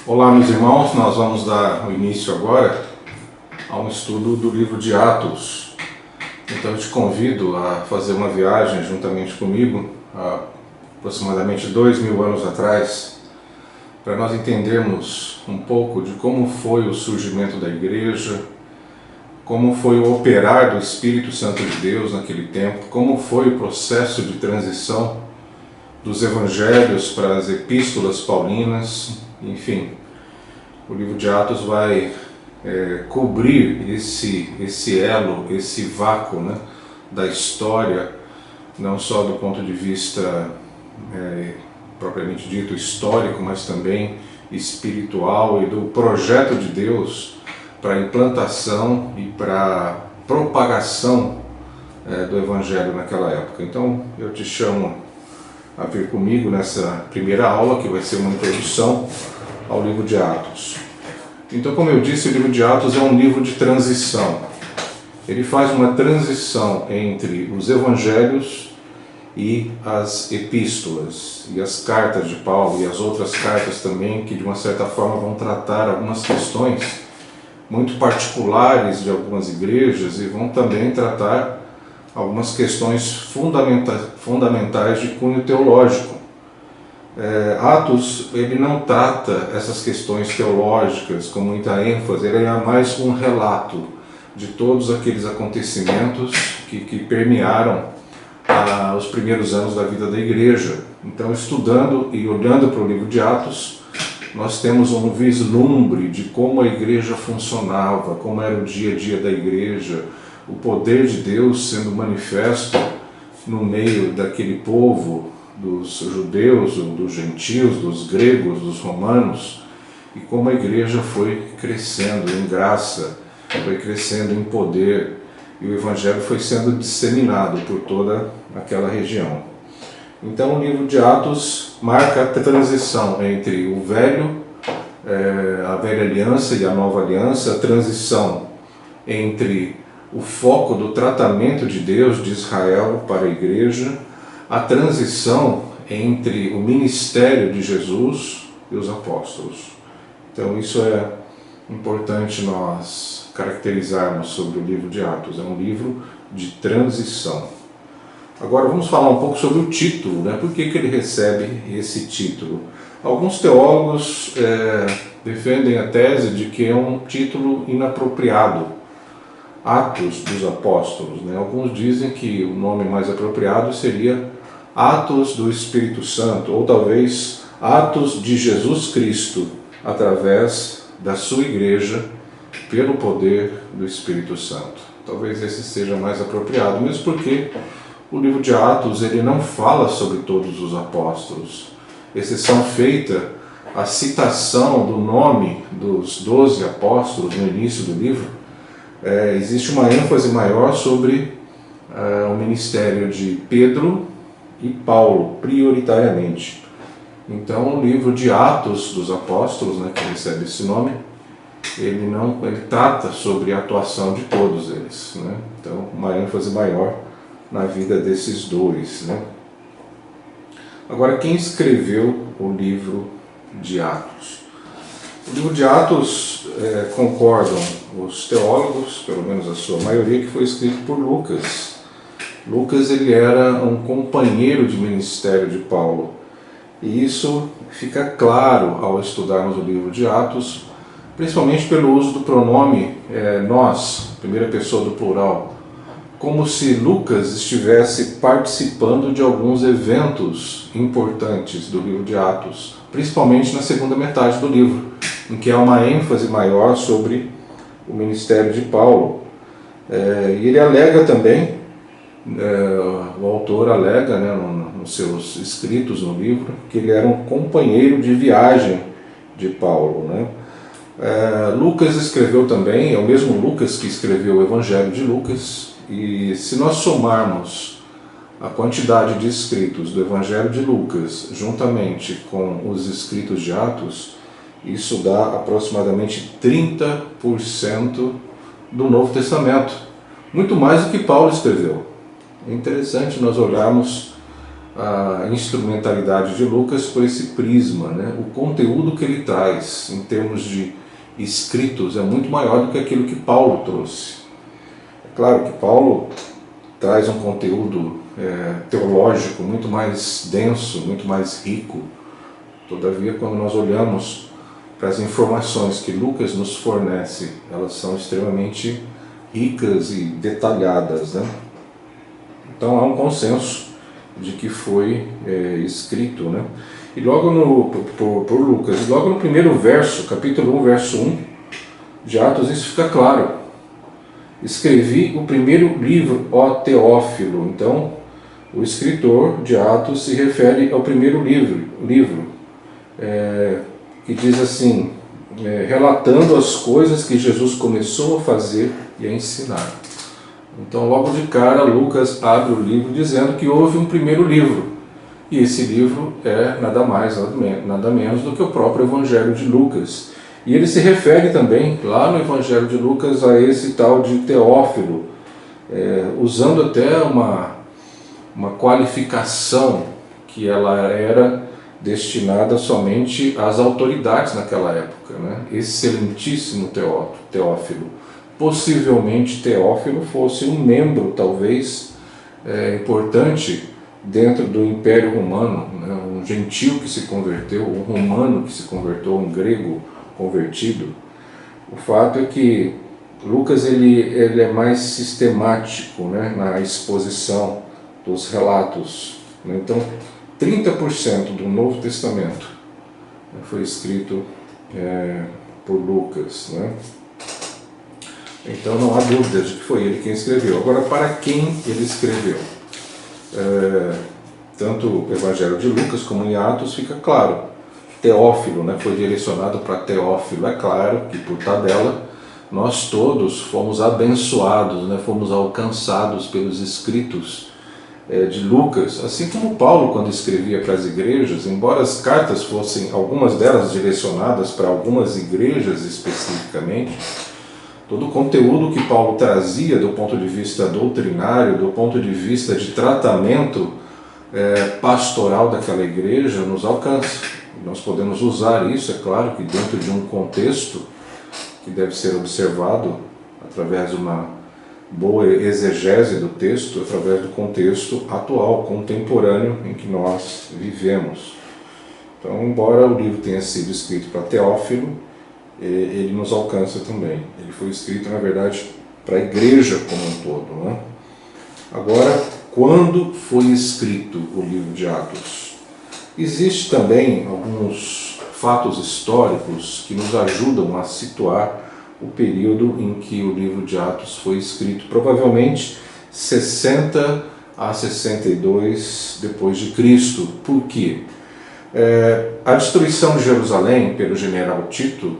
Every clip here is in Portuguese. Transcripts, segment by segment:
Olá, meus irmãos, nós vamos dar o início agora a um estudo do livro de Atos. Então eu te convido a fazer uma viagem juntamente comigo, há aproximadamente 2000 anos atrás, para nós entendermos um pouco de como foi o surgimento da igreja, como foi o operar do Espírito Santo de Deus naquele tempo, como foi o processo de transição dos evangelhos para as epístolas paulinas, enfim. O livro de Atos vai cobrir esse elo, esse vácuo, né, da história, não só do ponto de vista propriamente dito histórico, mas também espiritual e do projeto de Deus para a implantação e para a propagação do Evangelho naquela época. Então eu te chamo a vir comigo nessa primeira aula, que vai ser uma introdução ao livro de Atos. Então, como eu disse, o livro de Atos é um livro de transição. Ele faz uma transição entre os evangelhos e as epístolas, e as cartas de Paulo, e as outras cartas também, que de uma certa forma vão tratar algumas questões muito particulares de algumas igrejas, e vão também tratar algumas questões fundamentais de cunho teológico. Atos, ele não trata essas questões teológicas com muita ênfase, ele é mais um relato de todos aqueles acontecimentos que permearam os primeiros anos da vida da igreja. Então, estudando e olhando para o livro de Atos, nós temos um vislumbre de como a igreja funcionava, como era o dia a dia da igreja, o poder de Deus sendo manifesto no meio daquele povo, dos judeus, dos gentios, dos gregos, dos romanos, e como a igreja foi crescendo em graça, foi crescendo em poder, e o evangelho foi sendo disseminado por toda aquela região. Então o livro de Atos marca a transição entre o velho, a velha aliança e a nova aliança, a transição entre o foco do tratamento de Deus de Israel para a igreja, a transição entre o ministério de Jesus e os apóstolos. Então isso é importante nós caracterizarmos sobre o livro de Atos. É um livro de transição. Agora vamos falar um pouco sobre o título, né? Por que ele recebe esse título? Alguns teólogos defendem a tese de que é um título inapropriado, Atos dos Apóstolos, né? Alguns dizem que o nome mais apropriado seria Atos do Espírito Santo, ou talvez Atos de Jesus Cristo, através da sua igreja, pelo poder do Espírito Santo. Talvez esse seja mais apropriado, mesmo porque o livro de Atos ele não fala sobre todos os apóstolos. Exceção feita a citação do nome dos 12 apóstolos no início do livro, existe uma ênfase maior sobre o ministério de Pedro e Paulo, prioritariamente. Então, o livro de Atos dos Apóstolos, né, que recebe esse nome, ele trata sobre a atuação de todos eles, né? Então, uma ênfase maior na vida desses dois, né? Agora, quem escreveu o livro de Atos? O livro de Atos, concordam os teólogos, pelo menos a sua maioria, que foi escrito por Lucas. Lucas ele era um companheiro de ministério de Paulo. E isso fica claro ao estudarmos o livro de Atos, principalmente pelo uso do pronome nós, primeira pessoa do plural, como se Lucas estivesse participando de alguns eventos importantes do livro de Atos, principalmente na segunda metade do livro, em que há uma ênfase maior sobre o ministério de Paulo. E ele alega também, o autor alega, né, nos seus escritos no livro, que ele era um companheiro de viagem de Paulo, né? Lucas escreveu também, é o mesmo Lucas que escreveu o Evangelho de Lucas, e se nós somarmos a quantidade de escritos do Evangelho de Lucas juntamente com os escritos de Atos, isso dá aproximadamente 30% do Novo Testamento, muito mais do que Paulo escreveu. É interessante nós olharmos a instrumentalidade de Lucas por esse prisma, né? O conteúdo que ele traz em termos de escritos é muito maior do que aquilo que Paulo trouxe. É claro que Paulo traz um conteúdo teológico muito mais denso, muito mais rico. Todavia, quando nós olhamos para as informações que Lucas nos fornece, elas são extremamente ricas e detalhadas, né? Então há um consenso de que foi escrito, né? E logo por Lucas, logo no primeiro verso, capítulo 1, verso 1 de Atos, isso fica claro. Escrevi o primeiro livro, ó Teófilo. Então, o escritor de Atos se refere ao primeiro livro que diz assim, relatando as coisas que Jesus começou a fazer e a ensinar. Então, logo de cara, Lucas abre o livro dizendo que houve um primeiro livro. E esse livro é nada mais, nada menos do que o próprio Evangelho de Lucas. E ele se refere também, lá no Evangelho de Lucas, a esse tal de Teófilo, usando até uma qualificação que ela era destinada somente às autoridades naquela época, né? Excelentíssimo Teófilo. Possivelmente Teófilo fosse um membro, talvez, importante dentro do Império Romano, né? Um gentil que se converteu, um romano que se converteu, um grego convertido. O fato é que Lucas ele é mais sistemático, né? Na exposição dos relatos, né? Então, 30% do Novo Testamento foi escrito por Lucas, né? Então não há dúvida de que foi ele quem escreveu. Agora, para quem ele escreveu? Tanto o Evangelho de Lucas como em Atos fica claro. Teófilo, né, foi direcionado para Teófilo. É claro que por tabela nós todos fomos abençoados, né, fomos alcançados pelos escritos de Lucas, assim como Paulo quando escrevia para as igrejas, embora as cartas fossem algumas delas direcionadas para algumas igrejas especificamente, todo o conteúdo que Paulo trazia do ponto de vista doutrinário, do ponto de vista de tratamento pastoral daquela igreja nos alcança. Nós podemos usar isso, é claro, que dentro de um contexto que deve ser observado através de uma boa exegese do texto, através do contexto atual, contemporâneo em que nós vivemos. Então, embora o livro tenha sido escrito para Teófilo, ele nos alcança também. Ele foi escrito, na verdade, para a igreja como um todo, né? Agora, quando foi escrito o livro de Atos? Existem também alguns fatos históricos que nos ajudam a situar o período em que o livro de Atos foi escrito, provavelmente 60 a 62 depois de Cristo. Por quê? A destruição de Jerusalém pelo general Tito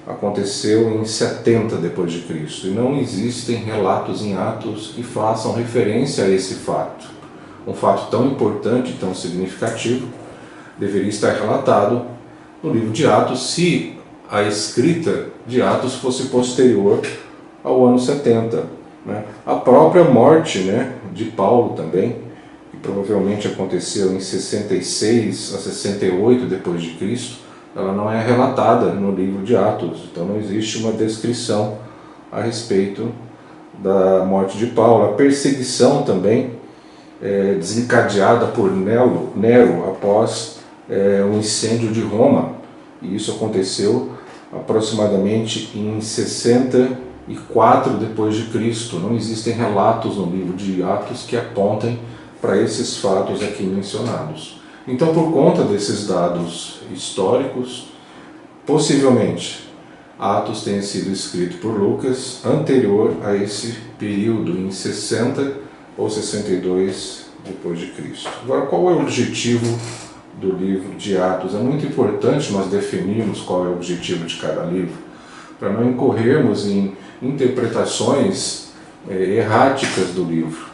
aconteceu em 70 depois de Cristo, e não existem relatos em Atos que façam referência a esse fato. Um fato tão importante, tão significativo, deveria estar relatado no livro de Atos se a escrita de Atos fosse posterior ao ano 70. Né? A própria morte, né, de Paulo também, que provavelmente aconteceu em 66 a 68 depois de Cristo, ela não é relatada no livro de Atos. Então não existe uma descrição a respeito da morte de Paulo. A perseguição também desencadeada por Nero após o incêndio de Roma, e isso aconteceu aproximadamente em 64 depois de Cristo. Não existem relatos no livro de Atos que apontem para esses fatos aqui mencionados. Então, por conta desses dados históricos, possivelmente Atos tenha sido escrito por Lucas anterior a esse período, em 60 ou 62 depois de Cristo. Agora, qual é o objetivo do livro de Atos? É muito importante nós definirmos qual é o objetivo de cada livro, para não incorrermos em interpretações erráticas do livro.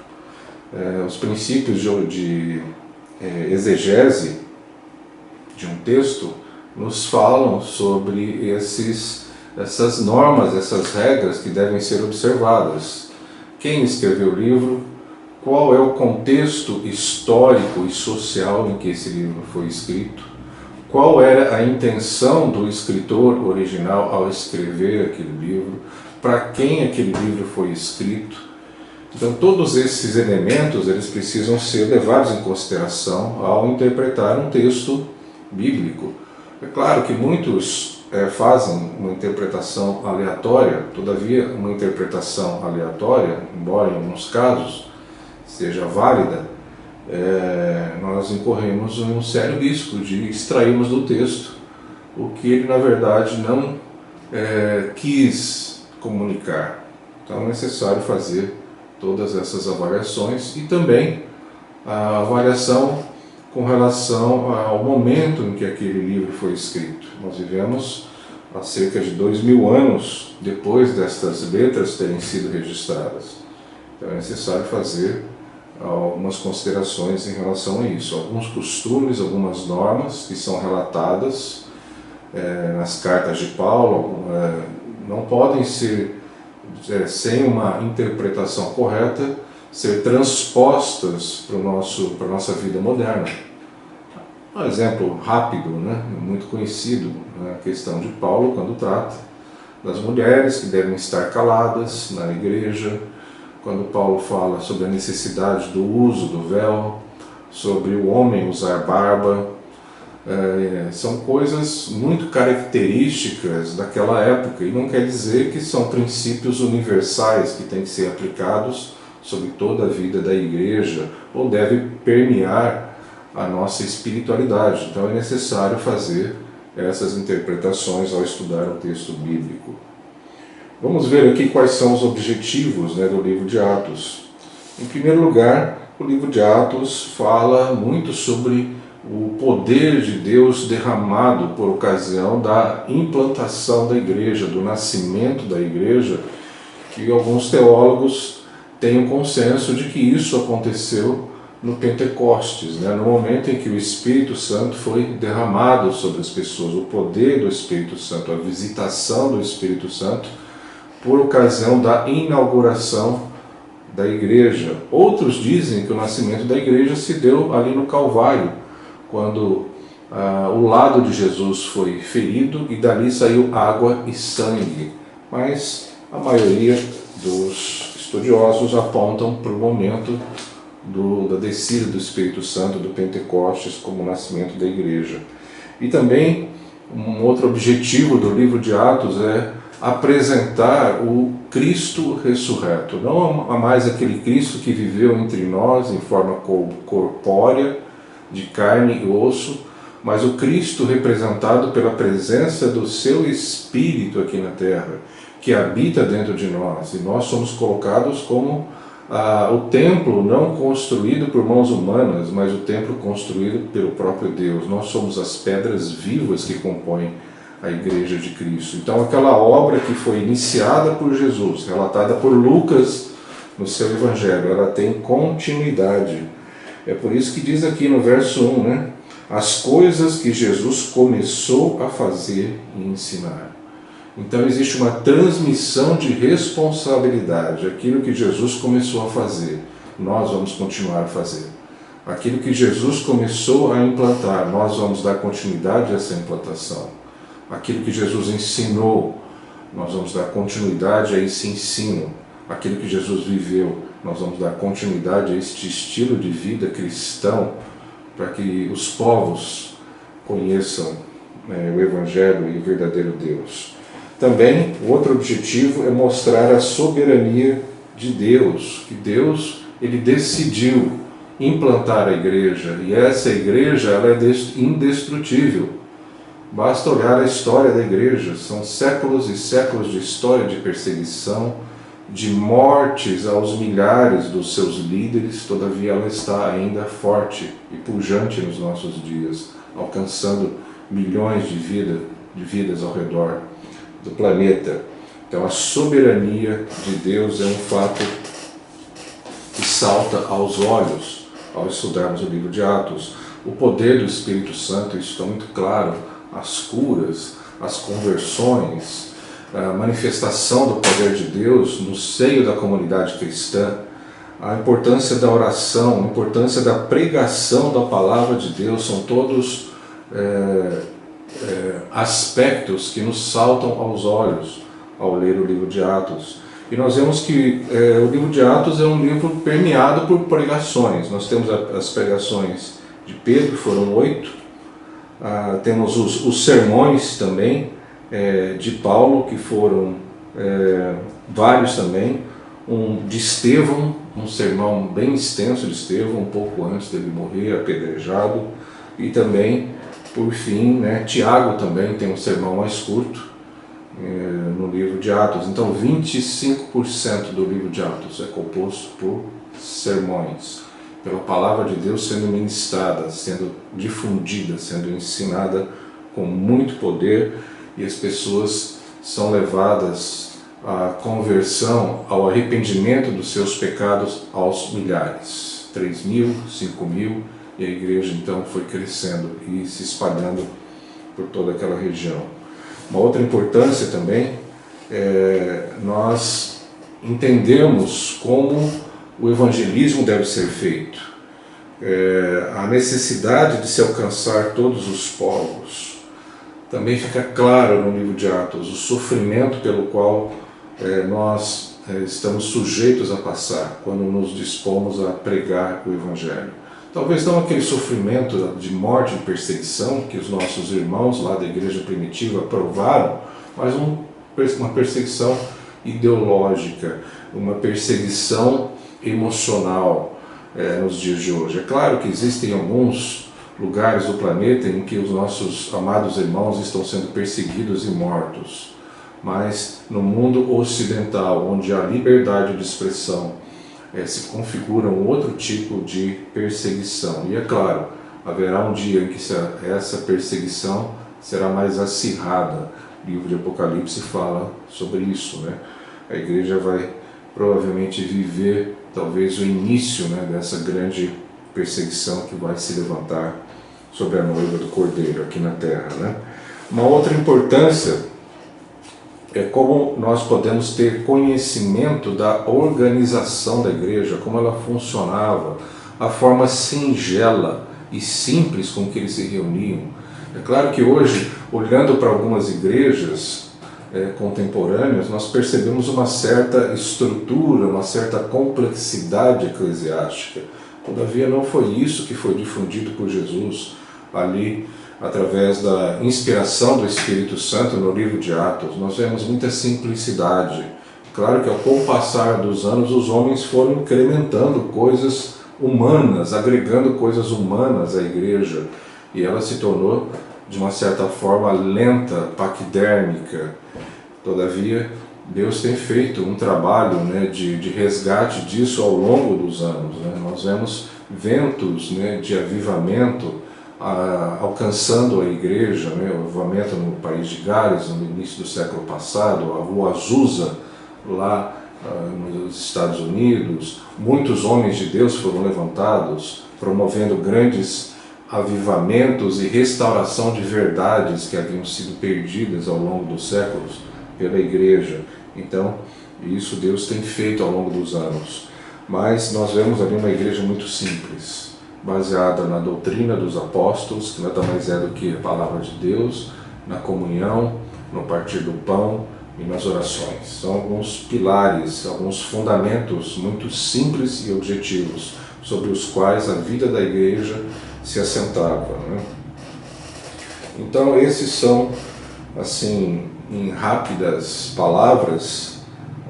Os princípios de exegese de um texto nos falam sobre essas normas, essas regras que devem ser observadas. Quem escreveu o livro, qual é o contexto histórico e social em que esse livro foi escrito, qual era a intenção do escritor original ao escrever aquele livro, para quem aquele livro foi escrito. Então todos esses elementos eles precisam ser levados em consideração ao interpretar um texto bíblico. É claro que muitos fazem uma interpretação aleatória, todavia uma interpretação aleatória, embora em alguns casos seja válida, nós incorremos em um sério risco de extrairmos do texto o que ele na verdade não quis comunicar. Então é necessário fazer todas essas avaliações e também a avaliação com relação ao momento em que aquele livro foi escrito. Nós vivemos há cerca de 2000 anos depois destas letras terem sido registradas. Então é necessário fazer algumas considerações em relação a isso. Alguns costumes, algumas normas que são relatadas nas cartas de Paulo não podem ser, sem uma interpretação correta, ser transpostas para a nossa vida moderna. Um exemplo rápido, muito conhecido, a questão de Paulo quando trata das mulheres que devem estar caladas na igreja, quando Paulo fala sobre a necessidade do uso do véu, sobre o homem usar barba. São coisas muito características daquela época e não quer dizer que são princípios universais que têm que ser aplicados sobre toda a vida da igreja ou deve permear a nossa espiritualidade. Então é necessário fazer essas interpretações ao estudar o texto bíblico. Vamos ver aqui quais são os objetivos do livro de Atos. Em primeiro lugar, o livro de Atos fala muito sobre o poder de Deus derramado por ocasião da implantação da igreja, do nascimento da igreja, que alguns teólogos têm um consenso de que isso aconteceu no Pentecostes, no momento em que o Espírito Santo foi derramado sobre as pessoas, o poder do Espírito Santo, a visitação do Espírito Santo, por ocasião da inauguração da igreja. Outros dizem que o nascimento da igreja se deu ali no Calvário, quando o lado de Jesus foi ferido e dali saiu água e sangue. Mas a maioria dos estudiosos apontam para o momento da descida do Espírito Santo, do Pentecostes, como o nascimento da igreja. E também um outro objetivo do livro de Atos é apresentar o Cristo ressurreto. Não há mais aquele Cristo que viveu entre nós em forma corpórea, de carne e osso, mas o Cristo representado pela presença do seu Espírito aqui na terra, que habita dentro de nós, e nós somos colocados como o templo não construído por mãos humanas, mas o templo construído pelo próprio Deus. Nós somos as pedras vivas que compõem a Igreja de Cristo. Então aquela obra que foi iniciada por Jesus, relatada por Lucas no seu Evangelho, ela tem continuidade. É por isso que diz aqui no verso 1, as coisas que Jesus começou a fazer e ensinar. Então existe uma transmissão de responsabilidade. Aquilo que Jesus começou a fazer, nós vamos continuar a fazer. Aquilo que Jesus começou a implantar, nós vamos dar continuidade a essa implantação. Aquilo que Jesus ensinou, nós vamos dar continuidade a esse ensino. Aquilo que Jesus viveu, nós vamos dar continuidade a este estilo de vida cristão, para que os povos conheçam o Evangelho e o verdadeiro Deus. Também, o outro objetivo é mostrar a soberania de Deus, que Deus ele decidiu implantar a igreja, e essa igreja ela é indestrutível. Basta olhar a história da igreja, são séculos e séculos de história de perseguição, de mortes aos milhares dos seus líderes, todavia ela está ainda forte e pujante nos nossos dias, alcançando milhões de vidas ao redor do planeta. Então a soberania de Deus é um fato que salta aos olhos ao estudarmos o livro de Atos. O poder do Espírito Santo, isso está muito claro, as curas, as conversões, a manifestação do poder de Deus no seio da comunidade cristã, a importância da oração, a importância da pregação da palavra de Deus, são todos aspectos que nos saltam aos olhos ao ler o livro de Atos. E nós vemos que o livro de Atos é um livro permeado por pregações. Nós temos as pregações de Pedro, que foram 8, temos os sermões também de Paulo, que foram vários também, de Estevão, um sermão bem extenso de Estevão, um pouco antes dele morrer, apedrejado, e também, por fim, Tiago também tem um sermão mais curto no livro de Atos. Então 25% do livro de Atos é composto por sermões, pela palavra de Deus sendo ministrada, sendo difundida, sendo ensinada com muito poder, e as pessoas são levadas à conversão, ao arrependimento dos seus pecados aos milhares, 3.000, 5.000, e a igreja então foi crescendo e se espalhando por toda aquela região. Uma outra importância também é nós entendemos como o evangelismo deve ser feito, a necessidade de se alcançar todos os povos. Também fica claro no livro de Atos o sofrimento pelo qual nós estamos sujeitos a passar quando nos dispomos a pregar o Evangelho. Talvez não aquele sofrimento de morte e perseguição que os nossos irmãos lá da igreja primitiva provaram, mas uma perseguição ideológica, uma perseguição emocional nos dias de hoje. É claro que existem alguns lugares do planeta em que os nossos amados irmãos estão sendo perseguidos e mortos, mas no mundo ocidental, onde há liberdade de expressão, se configura um outro tipo de perseguição. E é claro, haverá um dia em que essa perseguição será mais acirrada. O livro de Apocalipse fala sobre isso, A igreja vai provavelmente viver talvez o início dessa grande perseguição que vai se levantar sobre a noiva do Cordeiro aqui na Terra. Uma outra importância é como nós podemos ter conhecimento da organização da igreja, como ela funcionava, a forma singela e simples com que eles se reuniam. É claro que hoje, olhando para algumas igrejas contemporâneas, nós percebemos uma certa estrutura, uma certa complexidade eclesiástica. Todavia não foi isso que foi difundido por Jesus ali, através da inspiração do Espírito Santo no livro de Atos. Nós vemos muita simplicidade. Claro que com o passar dos anos os homens foram incrementando coisas humanas, agregando coisas humanas à igreja, e ela se tornou de uma certa forma lenta, paquidérmica. Todavia Deus tem feito um trabalho de resgate disso ao longo dos anos. Nós vemos ventos de avivamento alcançando a igreja, o avivamento no país de Gales, no início do século passado, a rua Azusa, lá nos Estados Unidos. Muitos homens de Deus foram levantados, promovendo grandes avivamentos e restauração de verdades que haviam sido perdidas ao longo dos séculos pela igreja. Então, isso Deus tem feito ao longo dos anos. Mas nós vemos ali uma igreja muito simples, baseada na doutrina dos apóstolos, que nada mais é do que a palavra de Deus, na comunhão, no partir do pão e nas orações. São alguns pilares, alguns fundamentos muito simples e objetivos, sobre os quais a vida da igreja se assentava. Então esses são, assim, em rápidas palavras,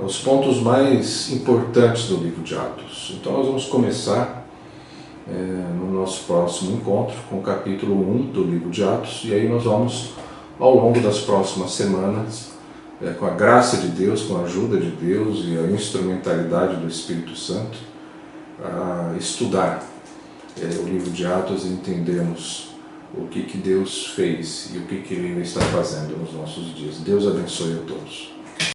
os pontos mais importantes do livro de Atos. Então nós vamos começar no nosso próximo encontro com o capítulo 1 do livro de Atos, e aí nós vamos, ao longo das próximas semanas, com a graça de Deus, com a ajuda de Deus e a instrumentalidade do Espírito Santo, estudar o livro de Atos e entendermos o que Deus fez e o que Ele está fazendo nos nossos dias. Deus abençoe a todos.